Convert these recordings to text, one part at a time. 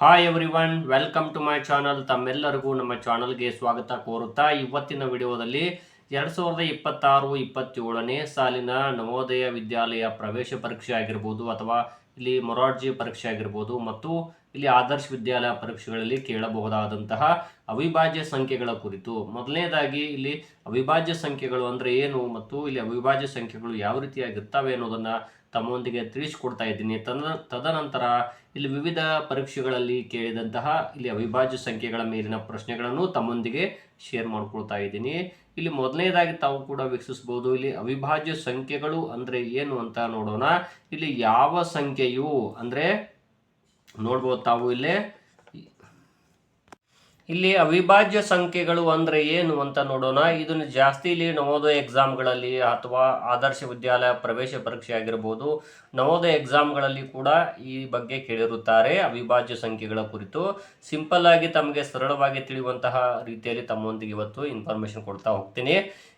Hi everyone, welcome to my channel. ತಮ್ಮೆಲ್ಲರಿಗೂ ನಮ್ಮ ಚಾನಲ್ಗೆ ಸ್ವಾಗತ ಕೋರುತ್ತಾ ಇವತ್ತಿನ ವಿಡಿಯೋದಲ್ಲಿ 2026-27ನೇ ಸಾಲಿನ ನವೋದಯ ವಿದ್ಯಾಲಯ ಪ್ರವೇಶ ಪರೀಕ್ಷೆ ಆಗಿರ್ಬೋದು ಅಥವಾ ಇಲ್ಲಿ ಮೊರಾರ್ಜಿ ಪರೀಕ್ಷೆ ಆಗಿರ್ಬೋದು ಮತ್ತು ಇಲ್ಲಿ ಆದರ್ಶ ವಿದ್ಯಾಲಯ ಪರೀಕ್ಷೆಗಳಲ್ಲಿ ಕೇಳಬಹುದಾದಂತಹ ಅವಿಭಾಜ್ಯ ಸಂಖ್ಯೆಗಳ ಕುರಿತು ಮೊದಲನೇದಾಗಿ ಇಲ್ಲಿ ಅವಿಭಾಜ್ಯ ಸಂಖ್ಯೆಗಳು ಅಂದರೆ ಏನು ಮತ್ತು ಇಲ್ಲಿ ಅವಿಭಾಜ್ಯ ಸಂಖ್ಯೆಗಳು ಯಾವ ರೀತಿಯಾಗಿರ್ತವೆ ಅನ್ನೋದನ್ನು ತಮ್ಮೊಂದಿಗೆ ತಿಳಿಸಿಕೊಡ್ತಾ ಇದ್ದೀನಿ. ತದನಂತರ ಇಲ್ಲಿ ವಿವಿಧ ಪರೀಕ್ಷೆಗಳಲ್ಲಿ ಕೇಳಿದಂತಹ ಇಲ್ಲಿ ಅವಿಭಾಜ್ಯ ಸಂಖ್ಯೆಗಳ ಮೇಲಿನ ಪ್ರಶ್ನೆಗಳನ್ನು ತಮ್ಮೊಂದಿಗೆ ಶೇರ್ ಮಾಡ್ಕೊಳ್ತಾ ಇದ್ದೀನಿ. ಇಲ್ಲಿ ಮೊದಲನೇದಾಗಿ ತಾವು ಕೂಡ ವೀಕ್ಷಿಸಬಹುದು. ಇಲ್ಲಿ ಅವಿಭಾಜ್ಯ ಸಂಖ್ಯೆಗಳು ಅಂದರೆ ಏನು ಅಂತ ನೋಡೋಣ. ಇಲ್ಲಿ ಯಾವ ಸಂಖ್ಯೆಯು ಅಂದರೆ ನೋಡ್ಬೋದು ತಾವು ಇಲ್ಲಿ ಅವಿಭಾಜ್ಯ ಸಂಖ್ಯೆಗಳು ಅಂದರೆ ಏನು ಅಂತ ನೋಡೋಣ. ಇದನ್ನು ಜಾಸ್ತಿ ಇಲ್ಲಿ ನವೋದಯ ಎಕ್ಸಾಮ್ಗಳಲ್ಲಿ ಅಥವಾ ಆದರ್ಶ ವಿದ್ಯಾಲಯ ಪ್ರವೇಶ ಪರೀಕ್ಷೆ ಆಗಿರ್ಬೋದು, ನವೋದಯ ಎಕ್ಸಾಮ್ಗಳಲ್ಲಿ ಕೂಡ ಈ ಬಗ್ಗೆ ಕೇಳಿರುತ್ತಾರೆ ಅವಿಭಾಜ್ಯ ಸಂಖ್ಯೆಗಳ ಕುರಿತು. ಸಿಂಪಲ್ ಆಗಿ ತಮಗೆ ಸರಳವಾಗಿ ತಿಳಿಯುವಂತಹ ರೀತಿಯಲ್ಲಿ ತಮ್ಮೊಂದಿಗೆ ಇವತ್ತು ಇನ್ಫಾರ್ಮೇಶನ್ ಕೊಡ್ತಾ ಹೋಗ್ತೀನಿ.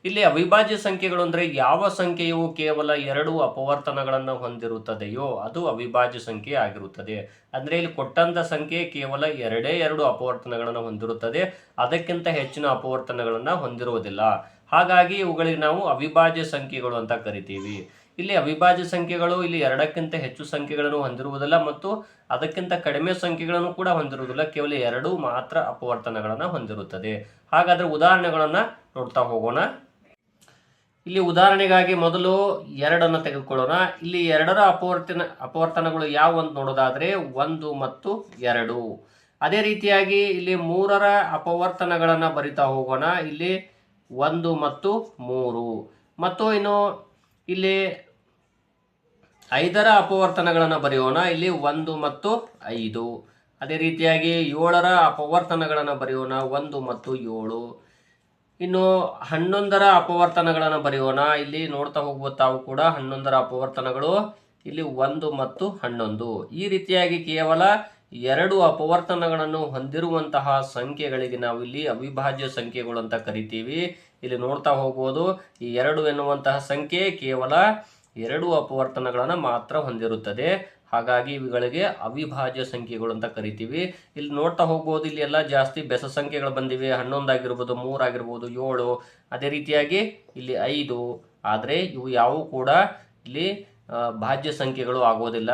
ಇಲ್ಲಿ ಅವಿಭಾಜ್ಯ ಸಂಖ್ಯೆಗಳು ಅಂದರೆ ಯಾವ ಸಂಖ್ಯೆಯು ಕೇವಲ 2 ಅಪವರ್ತನಗಳನ್ನು ಹೊಂದಿರುತ್ತದೆಯೋ ಅದು ಅವಿಭಾಜ್ಯ ಸಂಖ್ಯೆ ಆಗಿರುತ್ತದೆ. ಅಂದರೆ ಇಲ್ಲಿ ಕೊಟ್ಟಂತ ಸಂಖ್ಯೆ ಕೇವಲ 2 ಅಪವರ್ತನಗಳನ್ನು ಹೊಂದಿರುತ್ತದೆ, ಅದಕ್ಕಿಂತ ಹೆಚ್ಚಿನ ಅಪವರ್ತನಗಳನ್ನು ಹೊಂದಿರುವುದಿಲ್ಲ. ಹಾಗಾಗಿ ಇವುಗಳಿಗೆ ನಾವು ಅವಿಭಾಜ್ಯ ಸಂಖ್ಯೆಗಳು ಅಂತ ಕರಿತೀವಿ. ಇಲ್ಲಿ ಅವಿಭಾಜ್ಯ ಸಂಖ್ಯೆಗಳು ಇಲ್ಲಿ 2ಕ್ಕಿಂತ ಹೆಚ್ಚು ಸಂಖ್ಯೆಗಳನ್ನು ಹೊಂದಿರುವುದಿಲ್ಲ ಮತ್ತು ಅದಕ್ಕಿಂತ ಕಡಿಮೆ ಸಂಖ್ಯೆಗಳನ್ನು ಕೂಡ ಹೊಂದಿರುವುದಿಲ್ಲ, ಕೇವಲ 2 ಮಾತ್ರ ಅಪವರ್ತನಗಳನ್ನು ಹೊಂದಿರುತ್ತದೆ. ಹಾಗಾದ್ರೆ ಉದಾಹರಣೆಗಳನ್ನು ನೋಡ್ತಾ ಹೋಗೋಣ. ಇಲ್ಲಿ ಉದಾಹರಣೆಗಾಗಿ ಮೊದಲು 2 ತೆಗೆದುಕೊಳ್ಳೋಣ. ಇಲ್ಲಿ 2ರ ಅಪವರ್ತನಗಳು ಯಾವ ಅಂತ ನೋಡೋದಾದ್ರೆ 1 ಮತ್ತು 2. ಅದೇ ರೀತಿಯಾಗಿ ಇಲ್ಲಿ 3ರ ಅಪವರ್ತನಗಳನ್ನು ಬರಿತಾ ಹೋಗೋಣ. ಇಲ್ಲಿ 1 ಮತ್ತು 3 ಮತ್ತು ಇನ್ನು ಇಲ್ಲಿ 5ರ ಅಪವರ್ತನಗಳನ್ನು ಬರೆಯೋಣ. ಇಲ್ಲಿ 1 ಮತ್ತು 5. ಅದೇ ರೀತಿಯಾಗಿ 7ರ ಅಪವರ್ತನಗಳನ್ನು ಬರೆಯೋಣ. 1 ಮತ್ತು 7. ಇನ್ನು 11ರ ಅಪವರ್ತನಗಳನ್ನು ಬರೆಯೋಣ. ಇಲ್ಲಿ ನೋಡ್ತಾ ಹೋಗ್ಬೋದು ತಾವು ಕೂಡ 11ರ ಅಪವರ್ತನಗಳು ಇಲ್ಲಿ 1 ಮತ್ತು 11. ಈ ರೀತಿಯಾಗಿ ಕೇವಲ 2 ಅಪವರ್ತನಗಳನ್ನು ಹೊಂದಿರುವಂತಹ ಸಂಖ್ಯೆಗಳಿಗೆ ನಾವು ಇಲ್ಲಿ ಅವಿಭಾಜ್ಯ ಸಂಖ್ಯೆಗಳು ಅಂತ ಕರಿತೀವಿ. ಇಲ್ಲಿ ನೋಡ್ತಾ ಹೋಗ್ಬೋದು ಈ 2 ಎನ್ನುವಂತಹ ಸಂಖ್ಯೆ ಕೇವಲ 2 ಅಪವರ್ತನಗಳನ್ನು ಮಾತ್ರ ಹೊಂದಿರುತ್ತದೆ. ಹಾಗಾಗಿ ಇವುಗಳಿಗೆ ಅವಿಭಾಜ್ಯ ಸಂಖ್ಯೆಗಳು ಅಂತ ಕರಿತೀವಿ. ಇಲ್ಲಿ ನೋಡ್ತಾ ಹೋಗ್ಬೋದು ಇಲ್ಲಿ ಎಲ್ಲ ಜಾಸ್ತಿ ಬೆಸ ಸಂಖ್ಯೆಗಳು ಬಂದಿವೆ. 11 ಆಗಿರ್ಬೋದು, 3 ಆಗಿರ್ಬೋದು, 7, ಅದೇ ರೀತಿಯಾಗಿ ಇಲ್ಲಿ 5. ಆದರೆ ಇವು ಯಾವು ಕೂಡ ಇಲ್ಲಿ ಭಾಜ್ಯ ಸಂಖ್ಯೆಗಳು ಆಗೋದಿಲ್ಲ.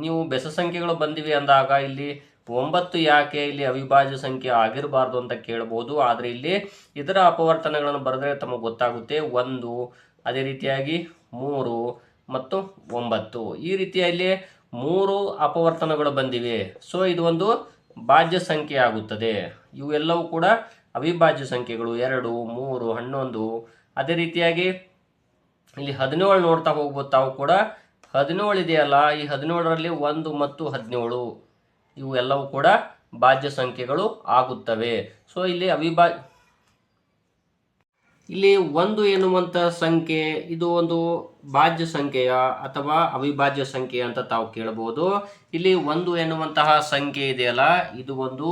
ನೀವು ಬೆಸ ಸಂಖ್ಯೆಗಳು ಬಂದಿವೆ ಅಂದಾಗ ಇಲ್ಲಿ 9 ಯಾಕೆ ಇಲ್ಲಿ ಅವಿಭಾಜ್ಯ ಸಂಖ್ಯೆ ಆಗಿರಬಾರ್ದು ಅಂತ ಕೇಳಬಹುದು. ಆದರೆ ಇಲ್ಲಿ ಇದರ ಅಪವರ್ತನಗಳನ್ನು ಬರೆದ್ರೆ ತಮಗೆ ಗೊತ್ತಾಗುತ್ತೆ. 1, ಅದೇ ರೀತಿಯಾಗಿ 3 ಮತ್ತು 9. ಈ ರೀತಿಯಲ್ಲಿ 3 ಅಪವರ್ತನಗಳು ಬಂದಿವೆ. ಸೊ ಇದು ಒಂದು ಭಾಜ್ಯ ಸಂಖ್ಯೆ ಆಗುತ್ತದೆ. ಇವೆಲ್ಲವೂ ಕೂಡ ಅವಿಭಾಜ್ಯ ಸಂಖ್ಯೆಗಳು. 2, 3, 11. ಅದೇ ರೀತಿಯಾಗಿ ಇಲ್ಲಿ 17 ನೋಡ್ತಾ ಹೋಗ್ಬೋದು ತಾವು ಕೂಡ. 17 ಇದೆಯಲ್ಲ, ಈ 17ರಲ್ಲಿ 1 ಮತ್ತು 17 ಇವು ಎಲ್ಲವೂ ಕೂಡ ಭಾಜ್ಯ ಸಂಖ್ಯೆಗಳು ಆಗುತ್ತವೆ. ಸೊ ಇಲ್ಲಿ ಇಲ್ಲಿ 1 ಎನ್ನುವಂಥ ಸಂಖ್ಯೆ ಇದು ಒಂದು ಭಾಜ್ಯ ಸಂಖ್ಯೆಯ ಅಥವಾ ಅವಿಭಾಜ್ಯ ಸಂಖ್ಯೆ ಅಂತ ತಾವು ಕೇಳಬಹುದು. ಇಲ್ಲಿ 1 ಎನ್ನುವಂತಹ ಸಂಖ್ಯೆ ಇದೆಯಲ್ಲ, ಇದು ಒಂದು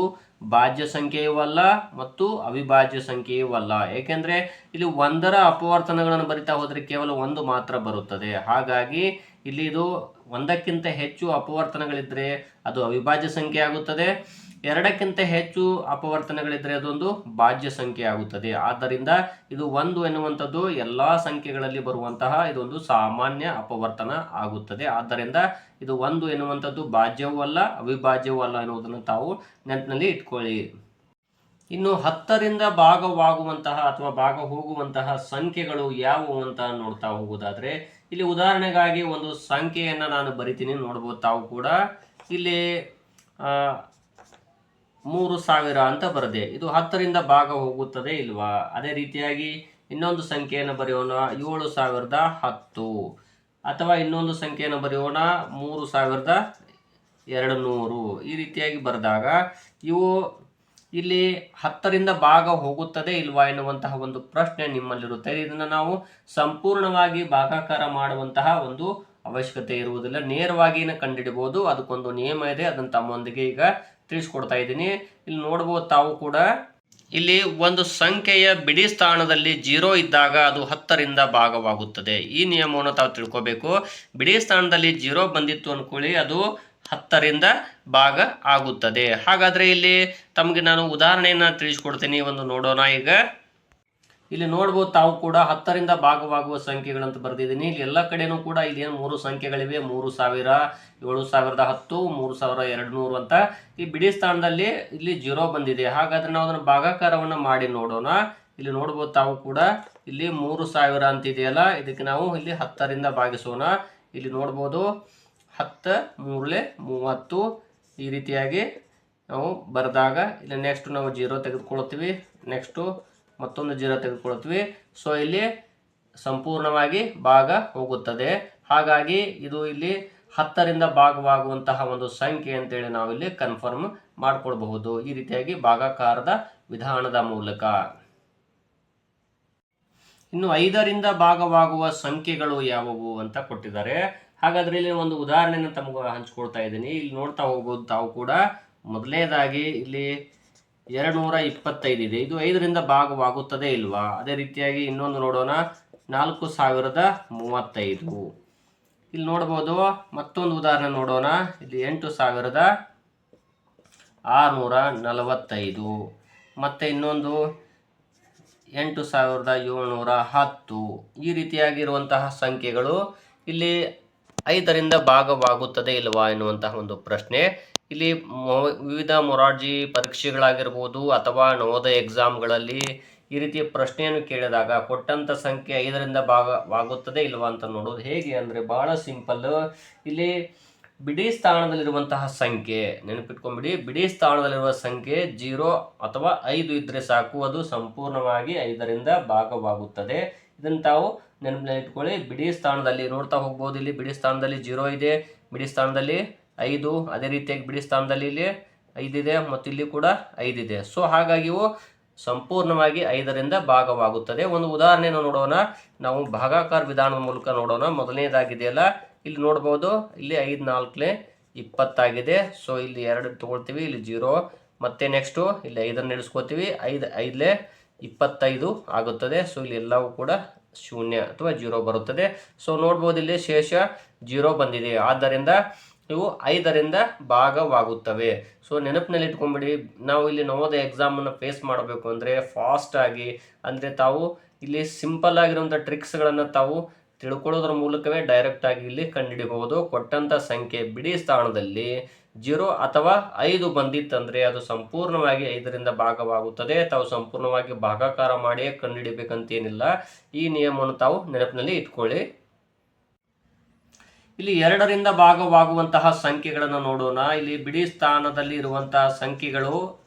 ಭಾಜ್ಯ ಸಂಖ್ಯೆಯೂ ಅಲ್ಲ ಮತ್ತು ಅವಿಭಾಜ್ಯ ಸಂಖ್ಯೆಯೂ ಅಲ್ಲ. ಏಕೆಂದ್ರೆ ಇಲ್ಲಿ 1ರ ಅಪವರ್ತನಗಳನ್ನು ಬರಿತಾ ಹೋದರೆ ಕೇವಲ 1 ಮಾತ್ರ ಬರುತ್ತದೆ. ಹಾಗಾಗಿ ಇಲ್ಲಿ ಇದು 1ಕ್ಕಿಂತ ಹೆಚ್ಚು ಅಪವರ್ತನಗಳಿದ್ರೆ ಅದು ಅವಿಭಾಜ್ಯ ಸಂಖ್ಯೆ ಆಗುತ್ತದೆ. 2ಕ್ಕಿಂತ ಹೆಚ್ಚು ಅಪವರ್ತನಗಳಿದ್ರೆ ಅದೊಂದು ಭಾಜ್ಯ ಸಂಖ್ಯೆ ಆಗುತ್ತದೆ. ಆದ್ದರಿಂದ ಇದು 1 ಎನ್ನುವಂಥದ್ದು ಎಲ್ಲ ಸಂಖ್ಯೆಗಳಲ್ಲಿ ಬರುವಂತಹ ಇದೊಂದು ಸಾಮಾನ್ಯ ಅಪವರ್ತನ ಆಗುತ್ತದೆ. ಆದ್ದರಿಂದ ಇದು 1 ಎನ್ನುವಂಥದ್ದು ಭಾಜ್ಯವೂ ಅಲ್ಲ, ಅವಿಭಾಜ್ಯವೂ ಅಲ್ಲ ಎನ್ನುವುದನ್ನು ತಾವು ನೆನಪಿನಲ್ಲಿ ಇಟ್ಕೊಳ್ಳಿ. ಇನ್ನು 10ರಿಂದ ಭಾಗವಾಗುವಂತಹ ಅಥವಾ ಭಾಗ ಹೋಗುವಂತಹ ಸಂಖ್ಯೆಗಳು ಯಾವುವು ಅಂತ ನೋಡ್ತಾ ಹೋಗುವುದಾದ್ರೆ ಇಲ್ಲಿ ಉದಾಹರಣೆಗಾಗಿ ಒಂದು ಸಂಖ್ಯೆಯನ್ನು ನಾನು ಬರಿತೀನಿ, ನೋಡ್ಬೋದು ತಾವು ಕೂಡ. ಇಲ್ಲಿ 3000 ಅಂತ ಬರದೆ ಇದು 10ರಿಂದ ಭಾಗ ಹೋಗುತ್ತದೆ ಇಲ್ವಾ. ಅದೇ ರೀತಿಯಾಗಿ ಇನ್ನೊಂದು ಸಂಖ್ಯೆಯನ್ನು ಬರೆಯೋಣ, 7010. ಅಥವಾ ಇನ್ನೊಂದು ಸಂಖ್ಯೆಯನ್ನು ಬರೆಯೋಣ, 3200. ಈ ರೀತಿಯಾಗಿ ಬರೆದಾಗ ಇವು ಇಲ್ಲಿ 10ರಿಂದ ಭಾಗ ಹೋಗುತ್ತದೆ ಇಲ್ವಾ ಎನ್ನುವಂತಹ ಒಂದು ಪ್ರಶ್ನೆ ನಿಮ್ಮಲ್ಲಿರುತ್ತೆ. ಇದನ್ನು ನಾವು ಸಂಪೂರ್ಣವಾಗಿ ಭಾಗಾಕಾರ ಮಾಡುವಂತಹ ಒಂದು ಅವಶ್ಯಕತೆ ಇರುವುದಿಲ್ಲ, ನೇರವಾಗಿ ಕಂಡುಹಿಡಬಹುದು. ಅದಕ್ಕೊಂದು ನಿಯಮ ಇದೆ, ಅದನ್ನು ತಮ್ಮೊಂದಿಗೆ ಈಗ ತಿಳಿಸ್ಕೊಡ್ತಾ ಇದ್ದೀನಿ. ಇಲ್ಲಿ ನೋಡ್ಬೋದು ತಾವು ಕೂಡ. ಇಲ್ಲಿ ಒಂದು ಸಂಖ್ಯೆಯ ಬಿಡಿ ಸ್ಥಾನದಲ್ಲಿ 0 ಇದ್ದಾಗ ಅದು 10ರಿಂದ ಭಾಗವಾಗುತ್ತದೆ. ಈ ನಿಯಮವನ್ನು ತಾವು ತಿಳ್ಕೋಬೇಕು. ಬಿಡಿ ಸ್ಥಾನದಲ್ಲಿ 0 ಬಂದಿತ್ತು ಅನ್ಕೊಳ್ಳಿ, ಅದು 10ರಿಂದ ಭಾಗ ಆಗುತ್ತದೆ. ಹಾಗಾದರೆ ಇಲ್ಲಿ ತಮಗೆ ನಾನು ಉದಾಹರಣೆಯನ್ನು ತಿಳಿಸ್ಕೊಡ್ತೀನಿ, ಒಂದು ನೋಡೋಣ. ಈಗ ಇಲ್ಲಿ ನೋಡ್ಬೋದು ತಾವು ಕೂಡ 10ರಿಂದ ಭಾಗವಾಗುವ ಸಂಖ್ಯೆಗಳಂತ ಬರೆದಿದ್ದೀನಿ. ಇಲ್ಲಿ ಎಲ್ಲ ಕಡೆನೂ ಕೂಡ ಇದೇನು 3 ಸಂಖ್ಯೆಗಳಿವೆ, 3000, 7010, 3200 ಅಂತ. ಈ ಬಿಡಿ ಸ್ಥಾನದಲ್ಲಿ ಇಲ್ಲಿ 0 ಬಂದಿದೆ. ಹಾಗಾದ್ರೆ ನಾವು ಅದನ್ನು ಭಾಗಾಕಾರವನ್ನು ಮಾಡಿ ನೋಡೋಣ. ಇಲ್ಲಿ ನೋಡ್ಬೋದು ತಾವು ಕೂಡ ಇಲ್ಲಿ 3000 ಅಂತ ಇದೆಯಲ್ಲ, ಇದಕ್ಕೆ ನಾವು ಇಲ್ಲಿ 10ರಿಂದ ಭಾಗಿಸೋಣ. ಇಲ್ಲಿ ನೋಡ್ಬೋದು 10 3 30 ಈ ರೀತಿಯಾಗಿ ನಾವು ಬರೆದಾಗ ಇಲ್ಲಿ ನೆಕ್ಸ್ಟ್ ನಾವು 0 ತೆಗೆದುಕೊಳ್ತೀವಿ, ನೆಕ್ಸ್ಟು ಮತ್ತೊಂದು 0 ತೆಗೆದುಕೊಳ್ತೀವಿ. ಸೊ ಇಲ್ಲಿ ಸಂಪೂರ್ಣವಾಗಿ ಭಾಗ ಹೋಗುತ್ತದೆ. ಹಾಗಾಗಿ ಇದು ಇಲ್ಲಿ 10ರಿಂದ ಭಾಗವಾಗುವಂತಹ ಒಂದು ಸಂಖ್ಯೆ ಅಂತೇಳಿ ನಾವು ಇಲ್ಲಿ ಕನ್ಫರ್ಮ್ ಮಾಡ್ಕೊಳ್ಬಹುದು, ಈ ರೀತಿಯಾಗಿ ಭಾಗಾಕಾರದ ವಿಧಾನದ ಮೂಲಕ. ಇನ್ನು 5ರಿಂದ ಭಾಗವಾಗುವ ಸಂಖ್ಯೆಗಳು ಯಾವುವು ಅಂತ ಕೊಟ್ಟಿದ್ದಾರೆ. ಹಾಗಾದ್ರೆ ಇಲ್ಲಿ ಒಂದು ಉದಾಹರಣೆಯನ್ನು ತಮಗೆ ಹಂಚ್ಕೊಳ್ತಾ ಇದ್ದೀನಿ. ಇಲ್ಲಿ ನೋಡ್ತಾ ಹೋಗ್ಬೋದು ತಾವು ಕೂಡ. ಮೊದಲನೇದಾಗಿ ಇಲ್ಲಿ 225 ಇದೆ, ಇದು 5ರಿಂದ ಭಾಗವಾಗುತ್ತದೆ ಇಲ್ವಾ? ಅದೇ ರೀತಿಯಾಗಿ ಇನ್ನೊಂದು ನೋಡೋಣ, 4035. ಇಲ್ಲಿ ನೋಡ್ಬೋದು. ಮತ್ತೊಂದು ಉದಾಹರಣೆ ನೋಡೋಣ, ಇಲ್ಲಿ 8645, ಮತ್ತೆ ಇನ್ನೊಂದು 8710. ಈ ರೀತಿಯಾಗಿರುವಂತಹ ಸಂಖ್ಯೆಗಳು ಇಲ್ಲಿ 5ರಿಂದ ಭಾಗವಾಗುತ್ತದೆ ಇಲ್ವಾ ಎನ್ನುವಂತಹ ಒಂದು ಪ್ರಶ್ನೆ. ಇಲ್ಲಿ ವಿವಿಧ ಮೊರಾರ್ಜಿ ಪರೀಕ್ಷೆಗಳಾಗಿರ್ಬೋದು ಅಥವಾ ನವೋದಯ ಎಕ್ಸಾಮ್ಗಳಲ್ಲಿ ಈ ರೀತಿಯ ಪ್ರಶ್ನೆಯನ್ನು ಕೇಳಿದಾಗ ಕೊಟ್ಟಂಥ ಸಂಖ್ಯೆ 5ರಿಂದ ಭಾಗವಾಗುತ್ತದೆ ಇಲ್ವಾ ಅಂತ ನೋಡೋದು ಹೇಗೆ ಅಂದರೆ ಬಹಳ ಸಿಂಪಲ್. ಇಲ್ಲಿ ಬಿಡಿ ಸ್ಥಾನದಲ್ಲಿರುವಂತಹ ಸಂಖ್ಯೆ ನೆನಪಿಟ್ಕೊಂಡ್ಬಿಡಿ. ಬಿಡಿ ಸ್ಥಾನದಲ್ಲಿರುವ ಸಂಖ್ಯೆ 0 ಅಥವಾ 5 ಇದ್ದರೆ ಸಾಕು, ಅದು ಸಂಪೂರ್ಣವಾಗಿ 5ರಿಂದ ಭಾಗವಾಗುತ್ತದೆ. ಇದನ್ನು ತಾವು ನೆನಪಿನಲ್ಲಿ ಇಟ್ಕೊಳ್ಳಿ. ಬಿಡಿ ಸ್ಥಾನದಲ್ಲಿ ನೋಡ್ತಾ ಹೋಗ್ಬೋದು. ಇಲ್ಲಿ ಬಿಡಿ ಸ್ಥಾನದಲ್ಲಿ 0 ಇದೆ, ಬಿಡಿ ಸ್ಥಾನದಲ್ಲಿ 5, ಅದೇ ರೀತಿಯಾಗಿ ಬಿಡಿ ಸ್ಥಾನದಲ್ಲಿ ಇಲ್ಲಿ 5 ಇದೆ ಮತ್ತು ಇಲ್ಲಿ ಕೂಡ 5 ಇದೆ. ಸೊ ಹಾಗಾಗಿ ಇವು ಸಂಪೂರ್ಣವಾಗಿ 5ರಿಂದ ಭಾಗವಾಗುತ್ತದೆ. ಒಂದು ಉದಾಹರಣೆಯನ್ನು ನೋಡೋಣ, ನಾವು ಭಾಗಾಕಾರ ವಿಧಾನದ ಮೂಲಕ ನೋಡೋಣ. ಮೊದಲನೇದಾಗಿದೆಯಲ್ಲ, ಇಲ್ಲಿ ನೋಡ್ಬೋದು, ಇಲ್ಲಿ 5 4 20 ಆಗಿದೆ. ಸೊ ಇಲ್ಲಿ 2 ತಗೊಳ್ತೀವಿ, ಇಲ್ಲಿ 0, ಮತ್ತೆ ನೆಕ್ಸ್ಟು ಇಲ್ಲಿ 5ಅನ್ನು ಇಳಿಸ್ಕೋತೀವಿ, 5 5 25 ಆಗುತ್ತದೆ. ಸೊ ಇಲ್ಲಿ ಎಲ್ಲವೂ ಕೂಡ 0 ಅಥವಾ 0 ಬರುತ್ತದೆ. ಸೊ ನೋಡ್ಬೋದು ಇಲ್ಲಿ ಶೇಷ 0 ಬಂದಿದೆ. ಆದ್ದರಿಂದ ಇವು 5ರಿಂದ ಭಾಗವಾಗುತ್ತವೆ. ಸೊ ನೆನಪಿನಲ್ಲಿ ಇಟ್ಕೊಂಡ್ಬಿಡಿ. ನಾವು ಇಲ್ಲಿ ನವೋದಯ ಎಕ್ಸಾಮನ್ನು ಫೇಸ್ ಮಾಡಬೇಕು ಅಂದರೆ ಫಾಸ್ಟಾಗಿ, ಅಂದರೆ ತಾವು ಇಲ್ಲಿ ಸಿಂಪಲ್ ಆಗಿರುವಂಥ ಟ್ರಿಕ್ಸ್ಗಳನ್ನು ತಾವು ತಿಳ್ಕೊಳ್ಳೋದ್ರ ಮೂಲಕವೇ ಡೈರೆಕ್ಟಾಗಿ ಇಲ್ಲಿ ಕಂಡುಹಿಡಿಯಬಹುದು. ಕೊಟ್ಟಂಥ ಸಂಖ್ಯೆ ಬಿಡಿ ಸ್ಥಾನದಲ್ಲಿ 0 ಅಥವಾ 5 ಬಂದಿತ್ತಂದರೆ ಅದು ಸಂಪೂರ್ಣವಾಗಿ 5ರಿಂದ ಭಾಗವಾಗುತ್ತದೆ. ತಾವು ಸಂಪೂರ್ಣವಾಗಿ ಭಾಗಾಕಾರ ಮಾಡಿಯೇ ಕಂಡುಹಿಡಿಬೇಕಂತೇನಿಲ್ಲ. ಈ ನಿಯಮವನ್ನು ತಾವು ನೆನಪಿನಲ್ಲಿ ಇಟ್ಕೊಳ್ಳಿ. ಇಲ್ಲಿ 2ರಿಂದ ಭಾಗವಾಗುವಂತಹ ಸಂಖ್ಯೆಗಳನ್ನು ನೋಡೋಣ. ಇಲ್ಲಿ ಬಿಡಿ ಸ್ಥಾನದಲ್ಲಿ ಇರುವಂತಹ ಸಂಖ್ಯೆಗಳು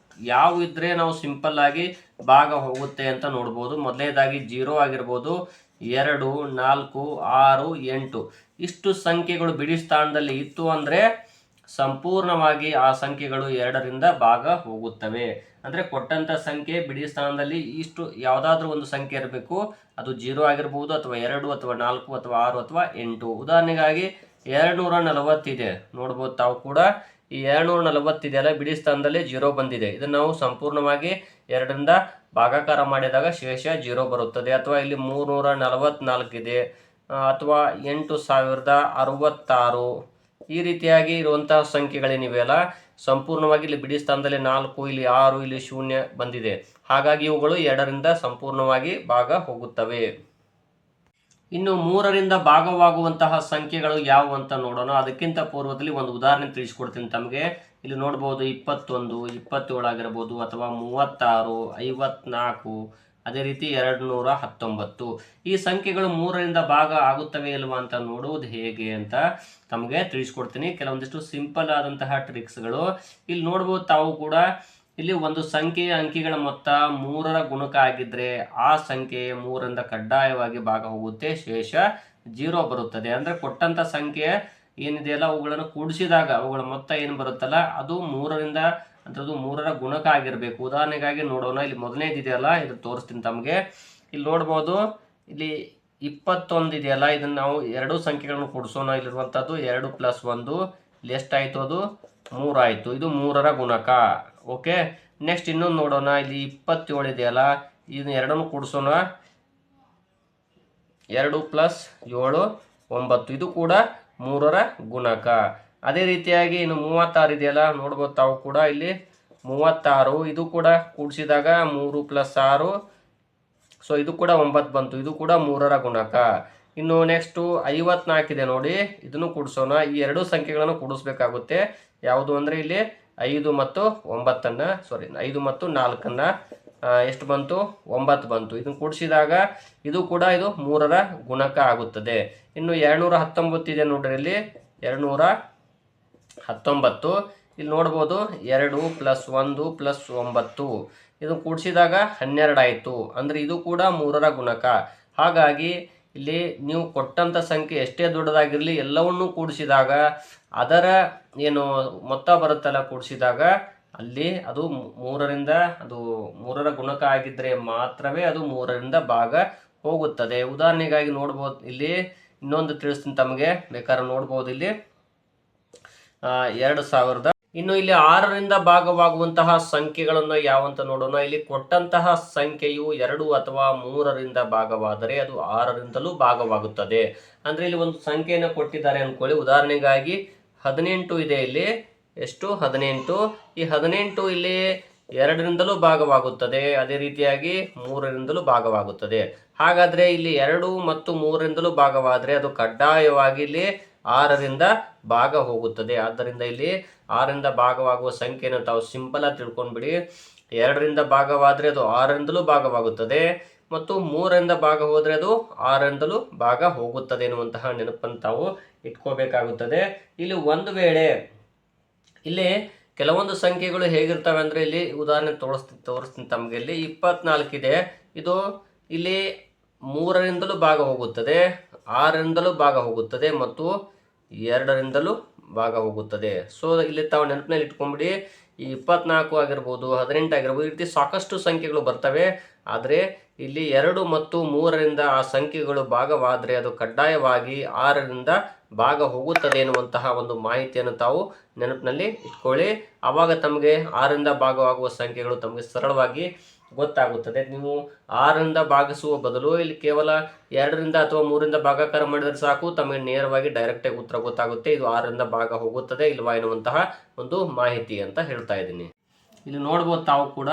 ಯಾವ ಇದ್ರೆ ನಾವು ಸಿಂಪಲ್ ಆಗಿ ಭಾಗ ಹೋಗುತ್ತೆ ಅಂತ ನೋಡ್ಬೋದು. ಮೊದಲನೇದಾಗಿ 0 ಆಗಿರ್ಬೋದು, 2 4 6 8 ಇಷ್ಟು ಸಂಖ್ಯೆಗಳು ಬಿಡಿ ಸ್ಥಾನದಲ್ಲಿ ಇತ್ತು ಅಂದರೆ ಸಂಪೂರ್ಣವಾಗಿ ಆ ಸಂಖ್ಯೆಗಳು 2ರಿಂದ ಭಾಗ ಹೋಗುತ್ತವೆ. ಅಂದರೆ ಕೊಟ್ಟಂಥ ಸಂಖ್ಯೆ ಬಿಡಿ ಸ್ಥಾನದಲ್ಲಿ ಇಷ್ಟು ಯಾವುದಾದ್ರೂ ಒಂದು ಸಂಖ್ಯೆ ಇರಬೇಕು. ಅದು 0 ಆಗಿರ್ಬೋದು ಅಥವಾ 2 ಅಥವಾ 4 ಅಥವಾ 6 ಅಥವಾ 8. ಉದಾಹರಣೆಗಾಗಿ 240 ಇದೆ, ನೋಡ್ಬೋದು ತಾವು ಕೂಡ. ಈ 240 ಇದೆಯಲ್ಲ, ಬಿಡಿ ಸ್ಥಾನದಲ್ಲಿ 0 ಬಂದಿದೆ. ಇದನ್ನು ನಾವು ಸಂಪೂರ್ಣವಾಗಿ 2ರಿಂದ ಭಾಗಾಕಾರ ಮಾಡಿದಾಗ ಶೇಷ 0 ಬರುತ್ತದೆ. ಅಥವಾ ಇಲ್ಲಿ 344 ಇದೆ, ಅಥವಾ 8066 ಈ ರೀತಿಯಾಗಿ ಇರುವಂತಹ ಸಂಖ್ಯೆಗಳೇನಿವೆಯಲ್ಲ, ಸಂಪೂರ್ಣವಾಗಿ ಇಲ್ಲಿ ಬಿಡಿ ಸ್ಥಾನದಲ್ಲಿ 4, ಇಲ್ಲಿ 6, ಇಲ್ಲಿ 0 ಬಂದಿದೆ. ಹಾಗಾಗಿ ಇವುಗಳು 2ರಿಂದ ಸಂಪೂರ್ಣವಾಗಿ ಭಾಗ ಹೋಗುತ್ತವೆ. ಇನ್ನು 3ರಿಂದ ಭಾಗವಾಗುವಂತಹ ಸಂಖ್ಯೆಗಳು ಯಾವುವು ಅಂತ ನೋಡೋಣ. ಅದಕ್ಕಿಂತ ಪೂರ್ವದಲ್ಲಿ ಒಂದು ಉದಾಹರಣೆ ತಿಳಿಸ್ಕೊಡ್ತೀನಿ ತಮಗೆ. ಇಲ್ಲಿ ನೋಡ್ಬೋದು 21, 27 ಆಗಿರ್ಬೋದು, ಅಥವಾ 36, 54, ಅದೇ ರೀತಿ 219. ಈ ಸಂಖ್ಯೆಗಳು 3ರಿಂದ ಭಾಗ ಆಗುತ್ತವೆ ಇಲ್ವಾ ಅಂತ ನೋಡುವುದು ಹೇಗೆ ಅಂತ ತಮಗೆ ತಿಳಿಸ್ಕೊಡ್ತೀನಿ. ಕೆಲವೊಂದಿಷ್ಟು ಸಿಂಪಲ್ ಆದಂತಹ ಟ್ರಿಕ್ಸ್ಗಳು. ಇಲ್ಲಿ ನೋಡ್ಬೋದು ತಾವು ಕೂಡ. ಇಲ್ಲಿ ಒಂದು ಸಂಖ್ಯೆಯ ಅಂಕಿಗಳ ಮೊತ್ತ 3ರ ಗುಣಕ ಆಗಿದ್ರೆ ಆ ಸಂಖ್ಯೆ 3ರಿಂದ ಕಡ್ಡಾಯವಾಗಿ ಭಾಗ ಹೋಗುತ್ತೆ, ಶೇಷ 0 ಬರುತ್ತದೆ. ಅಂದರೆ ಕೊಟ್ಟಂಥ ಸಂಖ್ಯೆ ಏನಿದೆಯಲ್ಲ, ಅವುಗಳನ್ನು ಕೂಡಿಸಿದಾಗ ಅವುಗಳ ಮೊತ್ತ ಏನು ಬರುತ್ತಲ್ಲ, ಅದು 3ರಿಂದ ಅಂಥದ್ದು 3ರ ಗುಣಕ ಆಗಿರಬೇಕು. ಉದಾಹರಣೆಗಾಗಿ ನೋಡೋಣ. ಇಲ್ಲಿ ಮೊದಲನೇದಿದೆಯಲ್ಲ, ಇದು ತೋರಿಸ್ತೀನಿ ತಮಗೆ. ಇಲ್ಲಿ ನೋಡ್ಬೋದು, ಇಲ್ಲಿ 21 ಇದೆಯಲ್ಲ, ಇದನ್ನು ನಾವು 2 ಸಂಖ್ಯೆಗಳನ್ನು ಕೂಡಿಸೋಣ. ಇಲ್ಲಿರುವಂಥದ್ದು 2 + 1 ಇಲ್ಲಿ ಎಷ್ಟಾಯಿತು? ಅದು 3 ಆಯಿತು. ಇದು 3ರ ಗುಣಕ. ಓಕೆ, ನೆಕ್ಸ್ಟ್ ಇನ್ನೊಂದು ನೋಡೋಣ. ಇಲ್ಲಿ 27 ಇದೆಯಲ್ಲ, ಇದನ್ನ 2 ಕೂಡಿಸೋಣ. 2 + 7 9, ಇದು ಕೂಡ 3ರ ಗುಣಕ. ಅದೇ ರೀತಿಯಾಗಿ ಇನ್ನು 36 ಇದೆಯಲ್ಲ, ನೋಡ್ಬೋದು ತಾವು ಕೂಡ ಇಲ್ಲಿ 36, ಇದು ಕೂಡ ಕೂಡಿಸಿದಾಗ 3 + 6, ಸೊ ಇದು ಕೂಡ 9 ಬಂತು. ಇದು ಕೂಡ 3ರ ಗುಣಕ. ಇನ್ನು ನೆಕ್ಸ್ಟು 54 ಇದೆ ನೋಡಿ, ಇದನ್ನು ಕೂಡಿಸೋಣ. ಈ ಎರಡು ಸಂಖ್ಯೆಗಳನ್ನು ಕೂಡಿಸ್ಬೇಕಾಗುತ್ತೆ. ಯಾವುದು ಅಂದರೆ ಇಲ್ಲಿ 5 ಮತ್ತು 9 5 ಮತ್ತು 4 ಎಷ್ಟು ಬಂತು? 9 ಬಂತು. ಇದನ್ನು ಕೂಡಿಸಿದಾಗ ಇದು ಕೂಡ ಇದು 3ರ ಗುಣಕ ಆಗುತ್ತದೆ. ಇನ್ನು 219 ಇದೆ ನೋಡ್ರಿ, ಇಲ್ಲಿ 219 ಇಲ್ಲಿ ನೋಡ್ಬೋದು. 2 + 1 + 9 ಇದನ್ನು ಕೂಡಿಸಿದಾಗ 12 ಆಯಿತು. ಅಂದರೆ ಇದು ಕೂಡ 3ರ ಗುಣಕ. ಹಾಗಾಗಿ ಇಲ್ಲಿ ನೀವು ಕೊಟ್ಟಂಥ ಸಂಖ್ಯೆ ಎಷ್ಟೇ ದೊಡ್ಡದಾಗಿರಲಿ ಎಲ್ಲವನ್ನೂ ಕೂಡಿಸಿದಾಗ ಅದರ ಏನು ಮೊತ್ತ ಬರುತ್ತಲ್ಲ, ಕೂಡಿಸಿದಾಗ ಅಲ್ಲಿ ಅದು 3ರ ಗುಣಕ ಆಗಿದ್ದರೆ ಮಾತ್ರವೇ ಅದು 3ರಿಂದ ಭಾಗ ಹೋಗುತ್ತದೆ. ಉದಾಹರಣೆಗಾಗಿ ನೋಡ್ಬೋದು, ಇಲ್ಲಿ ಇನ್ನೊಂದು ತಿಳಿಸ್ತೀನಿ ತಮಗೆ, ಬೇಕಾದ್ರೆ ನೋಡ್ಬೋದು ಇಲ್ಲಿ 2000. ಇನ್ನು ಇಲ್ಲಿ 6ರಿಂದ ಭಾಗವಾಗುವಂತಹ ಸಂಖ್ಯೆಗಳನ್ನು ಯಾವಂತ ನೋಡೋಣ. ಇಲ್ಲಿ ಕೊಟ್ಟಂತಹ ಸಂಖ್ಯೆಯು 2 ಅಥವಾ 3ರಿಂದ ಭಾಗವಾದರೆ ಅದು 6ರಿಂದಲೂ ಭಾಗವಾಗುತ್ತದೆ. ಅಂದ್ರೆ ಇಲ್ಲಿ ಒಂದು ಸಂಖ್ಯೆಯನ್ನು ಕೊಟ್ಟಿದ್ದಾರೆ ಅನ್ಕೊಳ್ಳಿ. ಉದಾಹರಣೆಗಾಗಿ 18 ಇದೆ, ಇಲ್ಲಿ ಎಷ್ಟು? 18. ಈ 18 ಇಲ್ಲಿ 2ರಿಂದಲೂ ಭಾಗವಾಗುತ್ತದೆ, ಅದೇ ರೀತಿಯಾಗಿ 3ರಿಂದಲೂ ಭಾಗವಾಗುತ್ತದೆ. ಹಾಗಾದ್ರೆ ಇಲ್ಲಿ 2 ಮತ್ತು 3ರಿಂದಲೂ ಭಾಗವಾದರೆ ಅದು ಕಡ್ಡಾಯವಾಗಿ ಇಲ್ಲಿ 6ರಿಂದ ಭಾಗ ಹೋಗುತ್ತದೆ. ಆದ್ದರಿಂದ ಇಲ್ಲಿ 6ರಿಂದ ಭಾಗವಾಗುವ ಸಂಖ್ಯೆಯನ್ನು ತಾವು ಸಿಂಪಲ್ ಆಗಿ ತಿಳ್ಕೊಂಡ್ಬಿಡಿ. 2ರಿಂದ ಭಾಗವಾದರೆ ಅದು 6ರಿಂದಲೂ ಭಾಗವಾಗುತ್ತದೆ ಮತ್ತು 3ರಿಂದ ಭಾಗ ಹೋದರೆ ಅದು 6ರಿಂದಲೂ ಭಾಗ ಹೋಗುತ್ತದೆ ಎನ್ನುವಂತಹ ನೆನಪನ್ನು ತಾವು ಇಟ್ಕೋಬೇಕಾಗುತ್ತದೆ. ಇಲ್ಲಿ ಒಂದು ವೇಳೆ ಇಲ್ಲಿ ಕೆಲವೊಂದು ಸಂಖ್ಯೆಗಳು ಹೇಗಿರ್ತವೆ ಅಂದರೆ, ಇಲ್ಲಿ ಉದಾಹರಣೆ ತೋರಿಸ್ತೀನಿ ತಮಗೆ. ಇಲ್ಲಿ 24 ಇದೆ, ಇದು ಇಲ್ಲಿ 3ರಿಂದಲೂ ಭಾಗ ಹೋಗುತ್ತದೆ, 6ರಿಂದಲೂ ಭಾಗ ಹೋಗುತ್ತದೆ ಮತ್ತು 2ರಿಂದಲೂ ಭಾಗ ಹೋಗುತ್ತದೆ. ಸೊ ಇಲ್ಲಿ ತಾವು ನೆನಪಿನಲ್ಲಿ ಇಟ್ಕೊಂಡ್ಬಿಡಿ. ಈ 24 ಆಗಿರ್ಬೋದು, 18 ಆಗಿರ್ಬೋದು, ಈ ರೀತಿ ಸಾಕಷ್ಟು ಸಂಖ್ಯೆಗಳು ಬರ್ತವೆ. ಆದರೆ ಇಲ್ಲಿ 2 ಮತ್ತು 3ರಿಂದ ಆ ಸಂಖ್ಯೆಗಳು ಭಾಗವಾದರೆ ಅದು ಕಡ್ಡಾಯವಾಗಿ 6ರಿಂದ ಭಾಗ ಹೋಗುತ್ತದೆ ಎನ್ನುವಂತಹ ಒಂದು ಮಾಹಿತಿಯನ್ನು ತಾವು ನೆನಪಿನಲ್ಲಿ ಇಟ್ಕೊಳ್ಳಿ. ಆವಾಗ ತಮಗೆ 6ರಿಂದ ಭಾಗವಾಗುವ ಸಂಖ್ಯೆಗಳು ತಮಗೆ ಸರಳವಾಗಿ ಗೊತ್ತಾಗುತ್ತದೆ. ನೀವು 6ರಿಂದ ಭಾಗಿಸುವ ಬದಲು ಇಲ್ಲಿ ಕೇವಲ 2ರಿಂದ ಅಥವಾ 3ರಿಂದ ಭಾಗಾಕಾರ ಮಾಡಿದರೆ ಸಾಕು, ತಮಗೆ ನೇರವಾಗಿ ಡೈರೆಕ್ಟಾಗಿ ಉತ್ತರ ಗೊತ್ತಾಗುತ್ತೆ. ಇದು 6ರಿಂದ ಭಾಗ ಹೋಗುತ್ತದೆ ಇಲ್ವಾ ಎನ್ನುವಂತಹ ಒಂದು ಮಾಹಿತಿ ಅಂತ ಹೇಳ್ತಾ ಇದ್ದೀನಿ. ಇಲ್ಲಿ ನೋಡ್ಬೋದು ತಾವು ಕೂಡ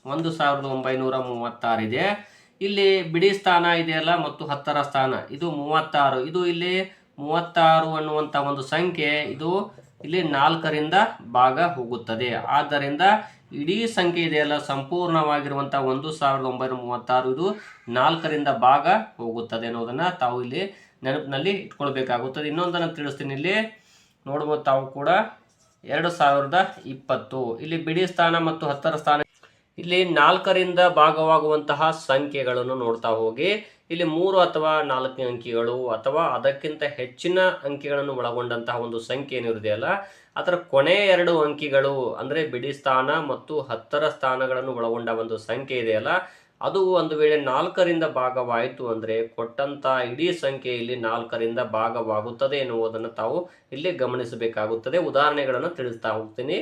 1936 ಇದೆ. ಇಲ್ಲಿ ಬಿಡಿ ಸ್ಥಾನ ಇದೆಯಲ್ಲ ಮತ್ತು 10ರ ಸ್ಥಾನ, ಇದು 36. ಇದು ಇಲ್ಲಿ 36 ಅನ್ನುವಂಥ ಒಂದು ಸಂಖ್ಯೆ ಇದು ಇಲ್ಲಿ 4ರಿಂದ ಭಾಗ ಹೋಗುತ್ತದೆ. ಆದ್ದರಿಂದ ಇಡೀ ಸಂಖ್ಯೆ ಇದೆಯಲ್ಲ, ಸಂಪೂರ್ಣವಾಗಿರುವಂಥ 1936 ಇದು 4ರಿಂದ ಭಾಗ ಹೋಗುತ್ತದೆ ಅನ್ನೋದನ್ನು ತಾವು ಇಲ್ಲಿ ನೆನಪಿನಲ್ಲಿ ಇಟ್ಕೊಳ್ಬೇಕಾಗುತ್ತದೆ. ಇನ್ನೊಂದನ್ನು ತಿಳಿಸ್ತೀನಿ. ಇಲ್ಲಿ ನೋಡ್ಬೋದು ತಾವು ಕೂಡ 2020 ಇಲ್ಲಿ ಬಿಡಿ ಸ್ಥಾನ ಮತ್ತು 10ರ ಸ್ಥಾನ, ಇಲ್ಲಿ 4ರಿಂದ ಭಾಗವಾಗುವಂತಹ ಸಂಖ್ಯೆಗಳನ್ನು ನೋಡ್ತಾ ಹೋಗಿ. ಇಲ್ಲಿ 3 ಅಥವಾ 4 ಅಂಕಿಗಳು ಅಥವಾ ಅದಕ್ಕಿಂತ ಹೆಚ್ಚಿನ ಅಂಕಿಗಳನ್ನು ಒಳಗೊಂಡಂತಹ ಒಂದು ಸಂಖ್ಯೆ ಏನಿದೆಯಲ್ಲ, ಅದರ ಕೊನೆ 2 ಅಂಕಿಗಳು ಅಂದರೆ ಬಿಡಿ ಸ್ಥಾನ ಮತ್ತು 10ರ ಸ್ಥಾನಗಳನ್ನು ಒಳಗೊಂಡ ಒಂದು ಸಂಖ್ಯೆ ಇದೆಯಲ್ಲ, ಅದು ಒಂದು ವೇಳೆ 4ರಿಂದ ಭಾಗವಾಯಿತು ಅಂದರೆ ಕೊಟ್ಟಂತ ಇಡೀ ಸಂಖ್ಯೆ ಇಲ್ಲಿ 4ರಿಂದ ಭಾಗವಾಗುತ್ತದೆ ಎನ್ನುವುದನ್ನು ತಾವು ಇಲ್ಲಿ ಗಮನಿಸಬೇಕಾಗುತ್ತದೆ. ಉದಾಹರಣೆಗಳನ್ನು ತಿಳಿಸ್ತಾ ಹೋಗ್ತೀನಿ.